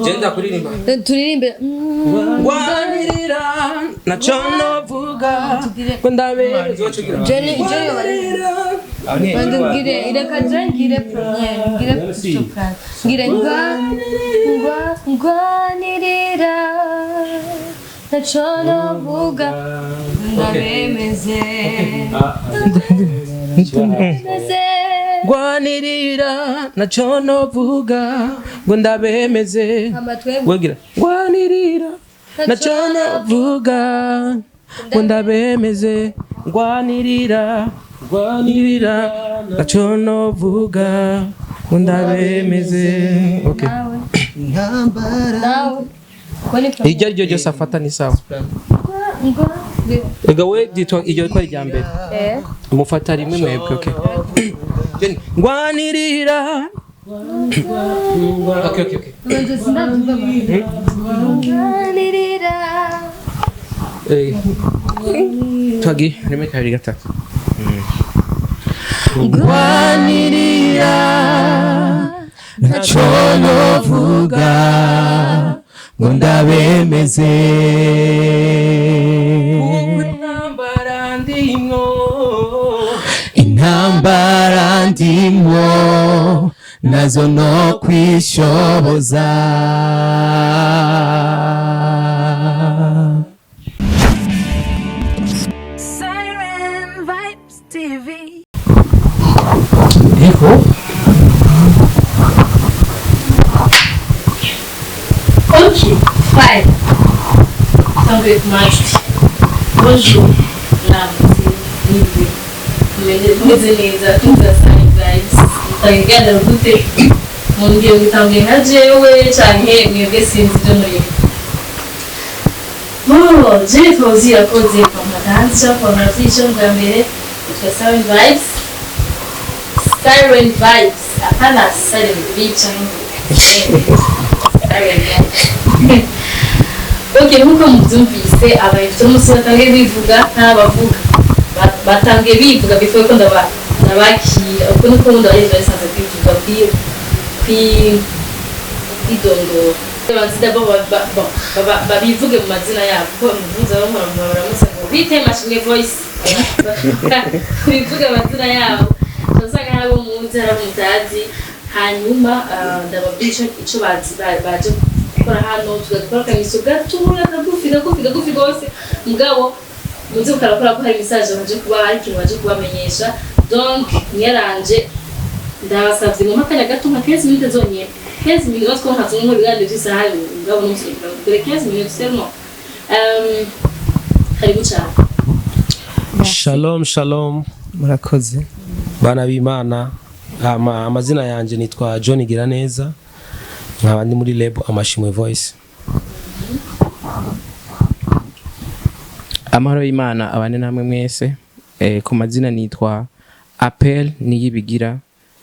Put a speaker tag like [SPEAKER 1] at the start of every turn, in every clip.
[SPEAKER 1] Genda kuririmba. Turirimbe. Wanirira nacho novuga ko ndabera uzocugira. Jeni ngire ireka ngire premier ngire soprano. Ngire ngwanirira nacho novuga ndabemeze. Gwanirira nacho novuga ngo ndabemeze wegira gwanirira nacho novuga ngo ndabemeze gwanirira nacho novuga ngo ndabemeze. Okay, iryo ryo ryose afata ni sawa. Ega we ditwa iryo ko rya mbere mufata rimwe mwebwe. Okay, Gwanirira. Okay. Gwanirira. Tagi, rimwe kabiri gatatu. Gwanirira. Nacho novuga ngo ndabemeze. Intambara ndimwo nazo no kwishoboza. Siren Vibes TV. Eko OK, fine. Ça va être magique. Bonjour. Neza tuzasanga vibes tangana gute mungiye gutangira nka jewe canke mwebwe sinzi byo muri je tozi yakoze kwa dance kwa musician bwa mbere Siren Vibes. Siren Vibes apana Siren Beach Okay, nkuko mubyumvise abantu musi batangiye bivuga ntabavuga batangiye bivuga bifwe ko ndabakira uko nuko ubundi abaje basanze kwivuga kwidondora bazida babivuge mu mazina yabo ko mvuza baramusa ngo bite Amashimwe Voice bivuge amazina yabo usanga habo muzi haramutazi hanyuma ndababwisha ico baje gukora hano tugakora kamiso gatura kagufi gose mugabo muzi ukarakora ko hari message baje kuba hari kintu baje kubamenyesha. Donc nyaranje ndabasavye mu makanya gato nka 15 minutes zonye 15 minutes ko hazumwe bigande by'isaha ngabo n'umusirikare kure 15 minutes seulement. Karibu cyane. Shalom murakoze bana b'Imana. Amazina yanje nitwa John Giraneza nkaba ndi muri label Amashimwe Voice. Amahoro y'Imana abane namwe mwese. Ku mazina nitwa Appel niyibigira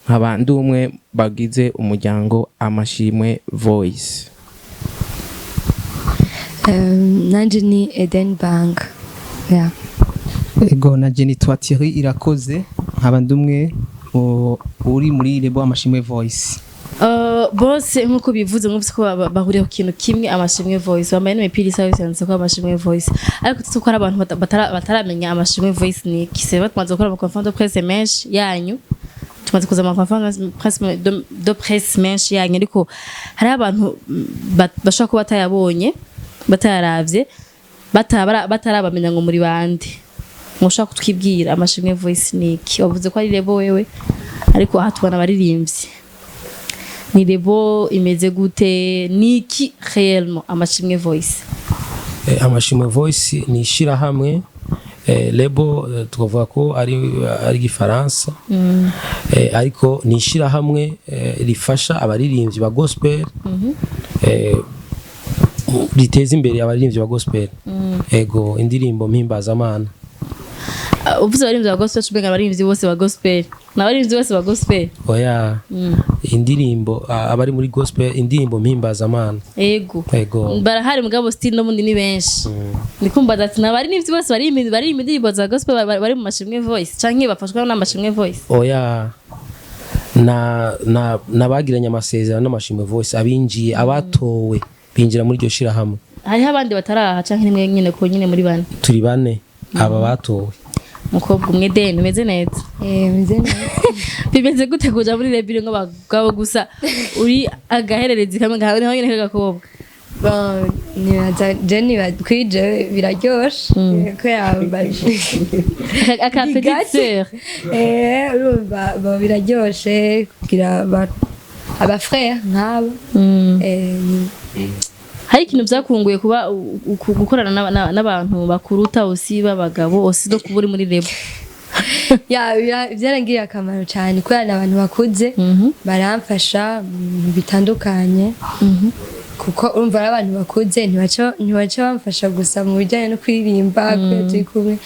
[SPEAKER 1] nkaba ndi umwe bagize umuryango Amashimwe Voice.
[SPEAKER 2] Nanje ni Eden Bank.
[SPEAKER 3] Ego nanje nitwa Thierry Irakoze nkaba ndi umwe uri muri label Amashimwe Voice.
[SPEAKER 2] Bose nkuko bivuze mwumvise ko bahuriye ku kintu kimwe Amashimwe Voice. Bambaye n'imipira isa yose ko Amashimwe Voice. Ariko tuko ari abantu bataramenya Amashimwe Voice ni kiseba twanze gukora amakonference de presse menshi yanyu. Tumaze kuza amakonference de presse menshi yanyu ariko hari abantu bashaka ko batayabonye batayaravye batarabamenya ngo muri bande. Mushaka kutwibwira Amashimwe Voice ni iki? Wavuze ko ari lebo wewe ariko aha tubona baririmbye. Ni lebo imeze gute? Niki réellement Amashimwe Voice?
[SPEAKER 1] Amashimwe Voice ni shira hamwe lebo tuvuga ko ari gifaransa ariko ni shira hamwe rifasha abaririmbyi ba gospel riteza imbere abaririmbyi ba gospel. Ego indirimbo mpimbaza Imana.
[SPEAKER 2] Uvuze abaririmbyi ba gospel cyo abaririmbyi bose ba gospel. N'abaririmbyi bose ba gospel.
[SPEAKER 1] Oya. Indirimbo abari muri gospel indirimbo mpimbaza Imana.
[SPEAKER 2] Ego.
[SPEAKER 1] Ego.
[SPEAKER 2] Barahari mugabo still no mundi ni benshi. Ndikumva ati n'abaririmbyi bose bari indirimbo za gospel bari mu Amashimwe Voice canke bafashwa n'Amashimwe Voice.
[SPEAKER 1] Oya.
[SPEAKER 4] nabagiranye amasezerano n'Amashimwe Voice abinjiye abatowe binjira muri iryo shirahamwe.
[SPEAKER 2] Hariho abandi bataraha canke nimwe nyene ko nyene muri bane.
[SPEAKER 4] Turi bane aba batowe.
[SPEAKER 2] Mukobwa umwe deni umeze neza.
[SPEAKER 5] Meze neza.
[SPEAKER 2] Bimeze gute kuja muri rebire ngo bagabo gusa uri agahererezi kamwe gahawe naho nyene kagakobwa.
[SPEAKER 5] Nibaza Jenny badkwije biraryoshe ko yambaje
[SPEAKER 2] akapetiteur
[SPEAKER 5] urumva biraryoshe kugira aba frère nkabo
[SPEAKER 2] hari ikintu byakunguye kuba gukorana n'abantu bakuruta osi b'abagabo osi no kuburi muri rebo
[SPEAKER 5] byarangiriye akamaro cyane kubera abantu bakuze baramfasha bitandukanye kuko urumva abantu bakuze ntibaca bamfasha gusa mu bijyanye no kuririmba kubera turi kumwe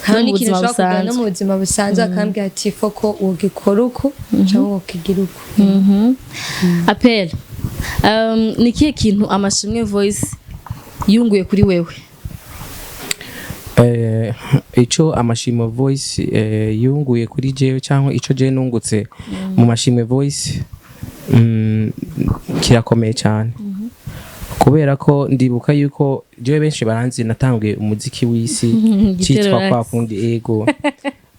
[SPEAKER 5] hari n'ikintu ushobora kugana no mu buzima busanzwe akambwira ati foko wogikora uku cyangwa wokigira uku.
[SPEAKER 2] Apel ni kihe kintu Amashimwe Voice yunguye kuri wewe?
[SPEAKER 4] Ico Amashimwe Voice yunguye kuri jewe cyangwa ico je nungutse mu Mashimwe Voice kirakomeye cyane kubera ko ndibuka yuko jewe benshi baranzi natanguye umuziki w'isi cyitwa kwa kundi ego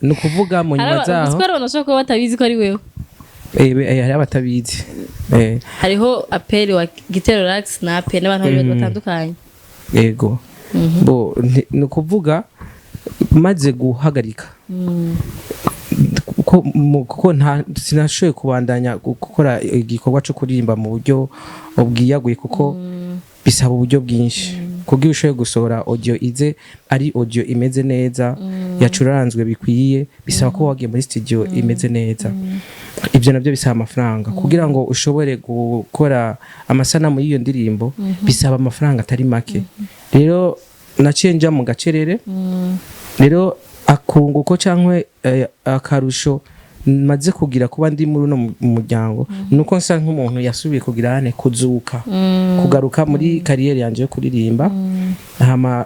[SPEAKER 4] nukuvuga mu nyuma zaho
[SPEAKER 2] twari banashaka ko batabizi ko ari wewe
[SPEAKER 4] hari abatabizi
[SPEAKER 2] hariho Apel wa Gitero Relax na Apel n'abantu babiri batandukanye
[SPEAKER 4] ego bo nukuvuga maze guhagarika kuko sinashoboye kubandanya gukora igikorwa cyo kuririmba mu buryo bwiyaguye kuko bisaba uburyo bwinshi kugira ushoboye gusohora audio ize ari audio imeze neza yacuranzwe bikwiye bisaba ko wagiye muri studio imeze neza ibyo nabyo bisaba amafaranga kugira ngo ushobore gukora amasanamu y'iyo ndirimbo bisaba amafaranga atari make rero naciye nja mu gacerere rero akunguko cyangwa akarusho maze kugira kuba ndi muri no muryango nuko nsa nk'umuntu yasubiye kugira hane kuzuka kugaruka muri kariyeri yanje yo kuririmba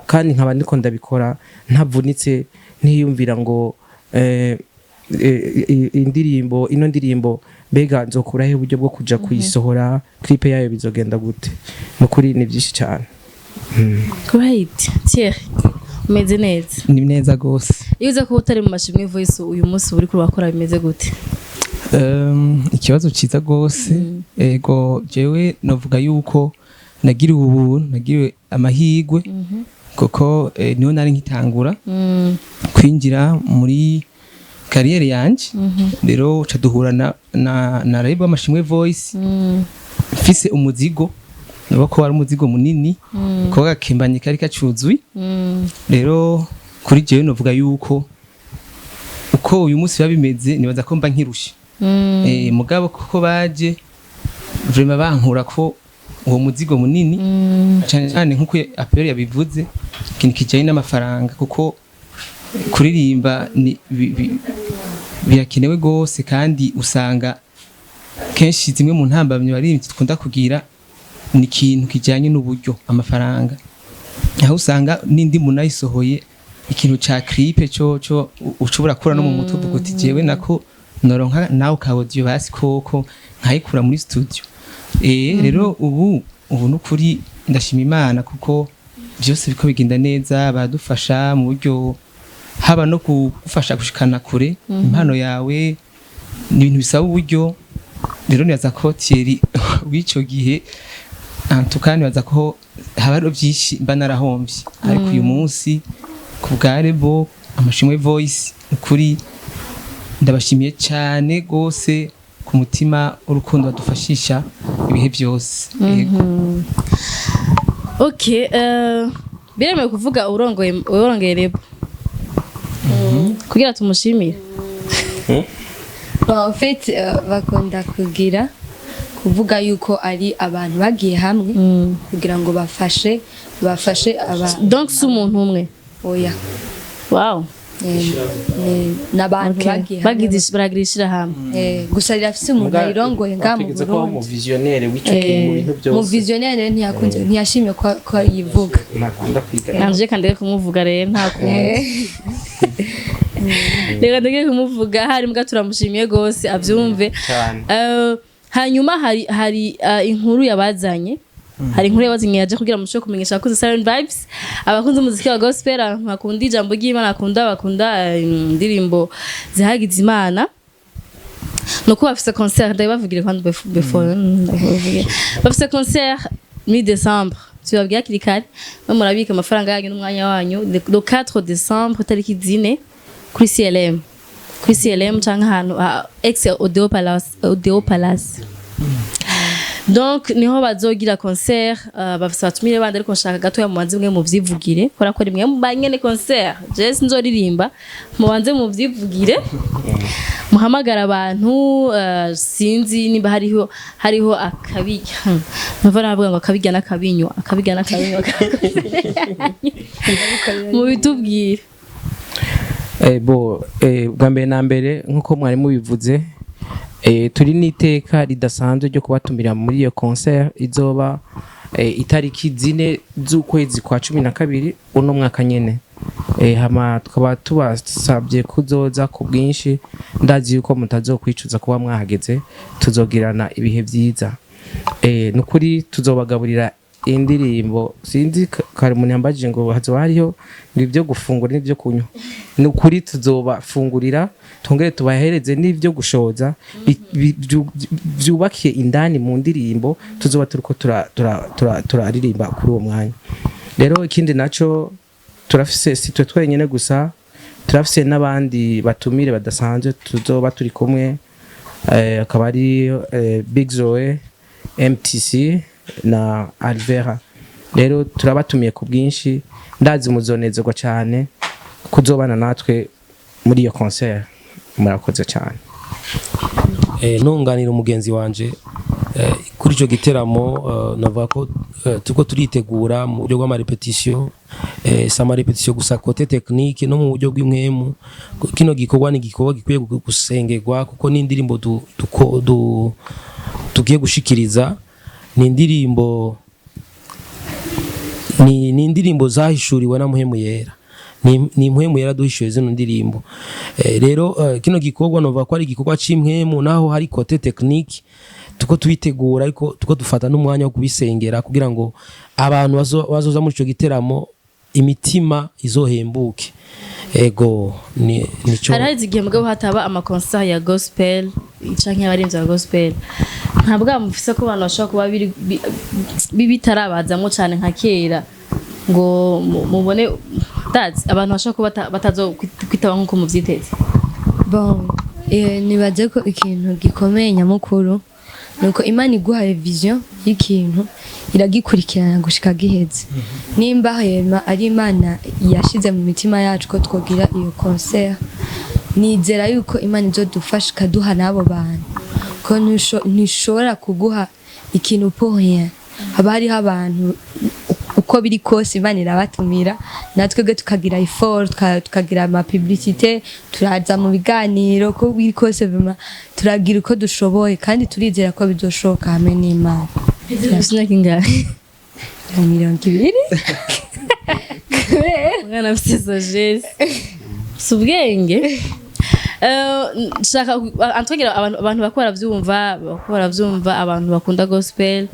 [SPEAKER 4] kandi nkaba ndiko ndabikora ntavunitse ntiyumvira ngo ino ndirimbo mbega nzokuraho uburyo bwo kuja kuyisohora clip yayo bizogenda gute mukuri ni byinshi cyane.
[SPEAKER 2] Great. Thierry umeze neza?
[SPEAKER 3] Ni neza gose.
[SPEAKER 2] Iyo uza kuba utari mu Mashimwe Voice uyu munsi uri kurakora bimeze gute?
[SPEAKER 3] Ikibazo ciza gose ego jewe novuga yuko nagiriwe amahigwe kuko niho nari nkitangura kwinjira muri kariyeri yanje rero ca duhura na rebo Amashimwe Voice mfise umuzigo niba ko ari umuzigo munini ko gakembanye kari kacuzuye rero kuri jewe novuga yuko uko uyu munsi babimeze nibaza ko mba nkirusha mugabo kuko baje vraiment bankura ko uwo muzigo munini cyane nkuko Apel yabivuze ikintu kijanye n'amafaranga kuko kuririmba birakenewe gose kandi usanga kenshi zimwe mu ntambamye baririmbyi tukunda kugira ni ikintu kijanye n'uburyo amafaranga aho usanga n'indi munayisohoye ikintu ca clip cyo ushobora kura no mu mutwe uvuga uti jewe nako noronka nawe ka audio basi koko nkayikura muri studio rero ubu nukuri ndashima Imana kuko byose biko bigenda neza badufasha mu buryo haba no kugufasha gushikana kure impano yawe ni ibintu bisaba uburyo rero nibaza ko Thierry w'ico gihe antukani baza ko habaro byinshi mba narahombye ariko uyu munsi ku bwarebo Amashimwe Voice ukuri ndabashimiye cyane gose ku mutima urukundo badufashisha ibihe byose
[SPEAKER 2] Okay biremewe kuvuga urongeye rebo kugira tumushimire
[SPEAKER 5] en fait bakunda kugira kuvuga yuko ari abantu bagiye hamwe kugira ngo bafashe
[SPEAKER 2] donc si umuntu umwe
[SPEAKER 5] oya
[SPEAKER 2] wow
[SPEAKER 5] n'abantu bagiye
[SPEAKER 2] baragirishira hamwe
[SPEAKER 5] gusa rirafise umuntu ayirongoye nga mu Burundi
[SPEAKER 4] mu visionnaire w'icyo kintu bintu byose
[SPEAKER 5] mu visionnaire ntiyakunze ntiyashimye ko yivuga
[SPEAKER 4] nakunda kwiga
[SPEAKER 2] nanje kandi kumuvuga rero nta kumwe reka ndege kumuvuga hari mbwa turamushimiye gose avyumve hanyuma hari inkuru yabazanye hari inkuru yabazanye yaje kugira musho kumenyesha ko Siren Vibes abakunze umuziki wa gospel akunda ijambo ry'Imana bakunda indirimbo zihagize Imana nuko bafise concert ndabavugire kandi before bafise concert mi décembre tubabwira kirikari murabika amafaranga yanyu n'umwanya wanyu le 4 décembre tariki 4 kuri CLM cyangwa ahantu ex Odeo Palace donc niho bazogira concert bafise batumire bandi ariko nshaka gato ya mubanze mwe mu vyivugire kora ko rimwe mbanyene concert je sinzoririmba mubanze mu vyivugire muhamagara abantu sinzi niba hariho akabijya nava navuga ngo akabijya n'akabinyo mu bitubwire
[SPEAKER 4] bwa mbere na mbere nkuko mwari mubivuze turi n'iteka ridasanzwe ryo kubatumira muri iyo concert izoba itariki 4 z'ukwezi kwa 12 uno mwaka nyene hama tukaba tubasabye kuzoza ku bwinshi ndazi yuko mutazokwicuza kuba mwahageze tuzogirana ibihe byiza nukuri tuzobagaburira indirimbo sinzi kare umuntu yambajije ngo hazo hariho n'ibyo gufungura n'ibyo kunywa nukuri tuzobafungurira tongere tubahereze n'ibyo gushoza byubakiye indani mu ndirimbo tuzoba turiko turaririmba kuri uwo mwanya rero ikindi naco turafise sitwe twenyene gusa turafise n'abandi batumire badasanzwe tuzoba turi kumwe akaba ari Big Zoe MTC na Alvera rero turabatumiye ku bwinshi ndazi muzonezerwa cyane kuzobana natwe muri iyo concert murakoze cyane
[SPEAKER 6] ntunganira umugenzi wanje kuri ico giteramo navuga ko tuko turitegura mu buryo bw'amarepetition sama repetition gusa kote technique no mu buryo bw'imwemu kino gikorwa ni gikorwa gikwiye gusengerwa kuko ni indirimbo tugiye gushikiriza ni indirimbo zahishuriwe na muhemu yera ni muhemu yera duhishuye zino ndirimbo rero kino gikorwa nova ko ari gikorwa c'imwemu naho hari kote technique tuko twitegura ariko tuko dufata n'umwanya wo kubisengera kugira ngo abantu bazoza muri ico giteramo imitima izohembuke ego nico
[SPEAKER 2] harazi igihe mugabo hataba ama concert ya gospel canke abarimvyi ba gospel ntabwo amufise ko abantu bashobora kuba bitarabazamo cyane nka kera ngo mubone abantu bashobora kuba batazo kwitaba nkuko muvyiteze
[SPEAKER 5] bon nibaze ko ikintu gikomeye nyamukuru nuko Imana iguhaye vision y'ikintu iragikurikirana gushika giheze nimba hema ari Imana yashize mu mitima yacu ko twogira iyo concert nizera yuko Imana izodufasha kaduha nabo bantu ko nishobora kuguha ikintu poye haba hariho abantu uko biri kose Imana irabatumira natwebwe tukagira effort tukagira ama publicité turaza mu biganiro ko biri kose bima turagira uko dushoboye kandi turizera ko bizoshoka hamwe n'Imana
[SPEAKER 2] bizina kingahe
[SPEAKER 5] 200,000
[SPEAKER 2] mwana afite sagesse subwenge shaka antwegera abantu bakora byumva abantu bakunda gospel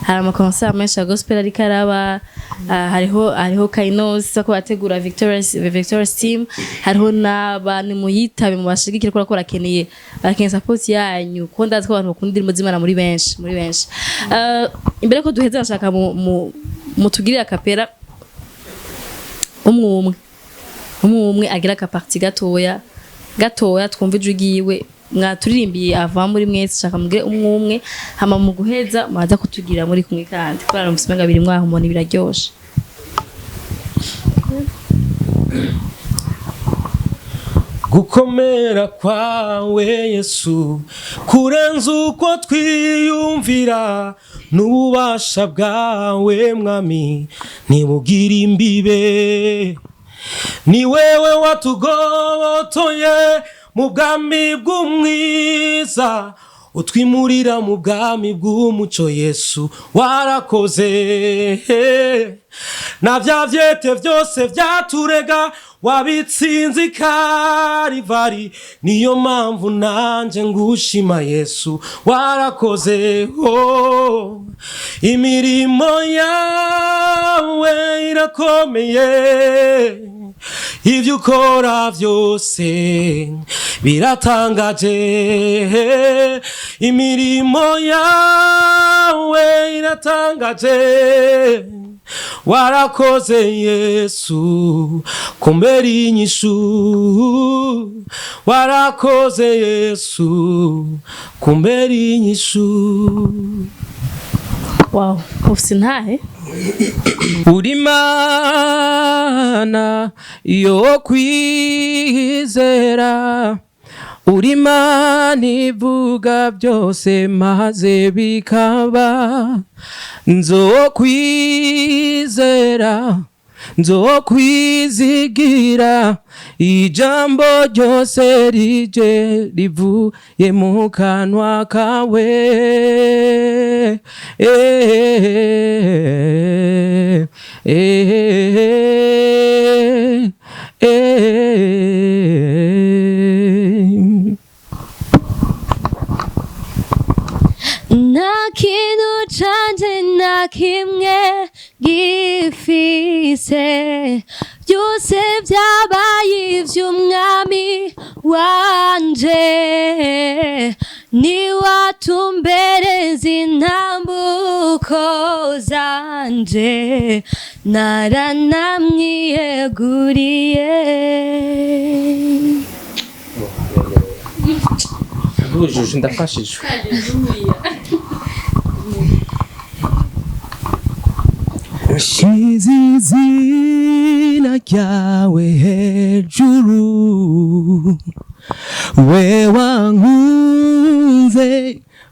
[SPEAKER 2] hari ama concert menshi ya gospel ari karaba hariho Kainos ko bategura Victorious team hariho n'abantu muyitabe mu bashigikira ko rakeneye support yanyu ko ndazi ko abantu bakunda indirimbo z'Imana muri benshi imbere ko duheze nshaka mu tugirira kapera umwe agira ka partie gatoya twumva ijwi giwe mwaturirimbiye ava muri mwese shaka mugire umwe hama mu guheza maza kutugira muri kumwe kandi kora umusimenga biri mwaho umuntu biraryoshe
[SPEAKER 6] gukomera kwawe Yesu kurenza uko twiyumvira n'ububasha bwawe mwami nibugira imbibe ni wewe watugobotoye mu bwami bw'umwiza utwimurira mu bwami bw'umuco Yesu warakoze na vya vyete vyose vyaturega wabitsinze Karivari niyo mpamvu nanje ngushima Yesu warakoze imirimo yawe irakomeye ivyo ukora vyose biratangaje imirimo yawe iratangaje warakoze Yesu kumbera inyishu warakoze Yesu kumbera inyishu.
[SPEAKER 2] Wow, ufise ntahe
[SPEAKER 6] uri Mana yo kwizera uri Mana ivuga byose maze bikaba nzokwizera nzokwizigira ijambo ryose rije rivuye mu kanwa kawe
[SPEAKER 5] nta kintu canje na kimwe gifise byose byabaye ivy'umwami wanje niwatumbereza intambuko zanje naranamwiyeguriye.
[SPEAKER 4] Bujuje ndafashijwe.
[SPEAKER 3] Shize izina ryawe hejuru we wankunze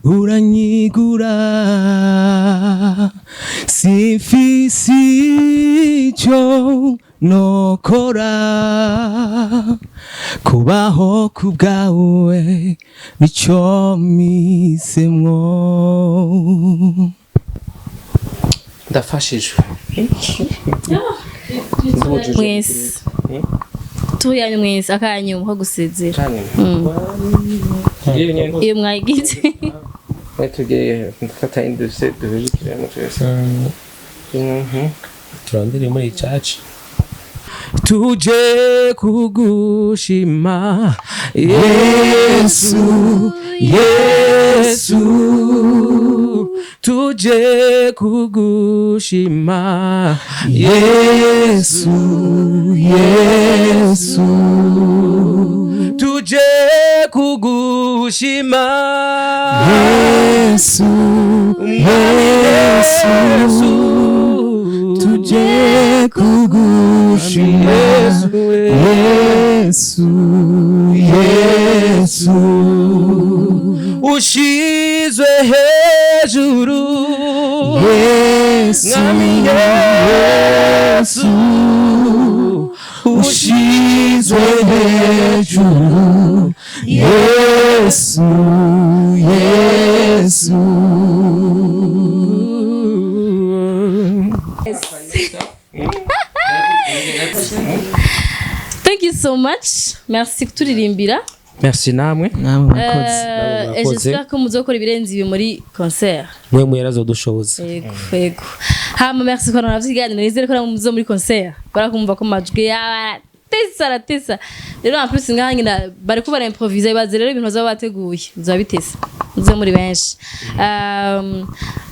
[SPEAKER 3] uranyigura sifise icyo nokora kubaho kubwawe nico mpisemwo.
[SPEAKER 4] Ndafashijwe.
[SPEAKER 2] mwese tuyanyu mwese akanyuma ko gusezera iyo mwayigize
[SPEAKER 4] tugiye ndafata induse duhurikira mu twese
[SPEAKER 6] turandire muri church
[SPEAKER 3] tuje kugushima Yesu Yesu tuje kugushima Yesu Yesu tuje kugushima Yesu Yesu tuje kugushima Yesu Yesu ushizwe hejuru Yesu Yesu ushizwe hejuru Yesu Yesu.
[SPEAKER 2] Thank you so much. Merci kuturirimbira.
[SPEAKER 4] Merci namwe.
[SPEAKER 2] J'espère que muzokora ibirenze ibi muri concert.
[SPEAKER 6] mwe mwerazo dushoboza.
[SPEAKER 2] Yego. Hama merci ko navyiganira nizere ko muzo muri concert. Barakumva ko majwi ya tesa. Rero en plus ngahangina bari ko bara improviser baze rero ibintu bazaba bateguye. Bizabitesa. Muzo muri benshi.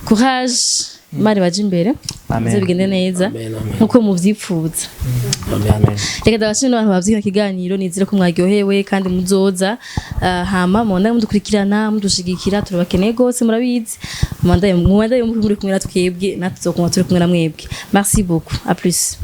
[SPEAKER 2] Courage. Mari baje imbere. Muzo bigende neza. Nkuko muvyipfuza.
[SPEAKER 4] Amen.
[SPEAKER 2] Reka ndabashimira abantu bavyina kiganiro nizere ko mwaryohewe kandi muzoza hama monda mudukurikirana mudushigikira turabakeneye gose murabizi monda muri kumwe natwebwe natuzokuma turi kumwe na mwebwe merci beaucoup à plus.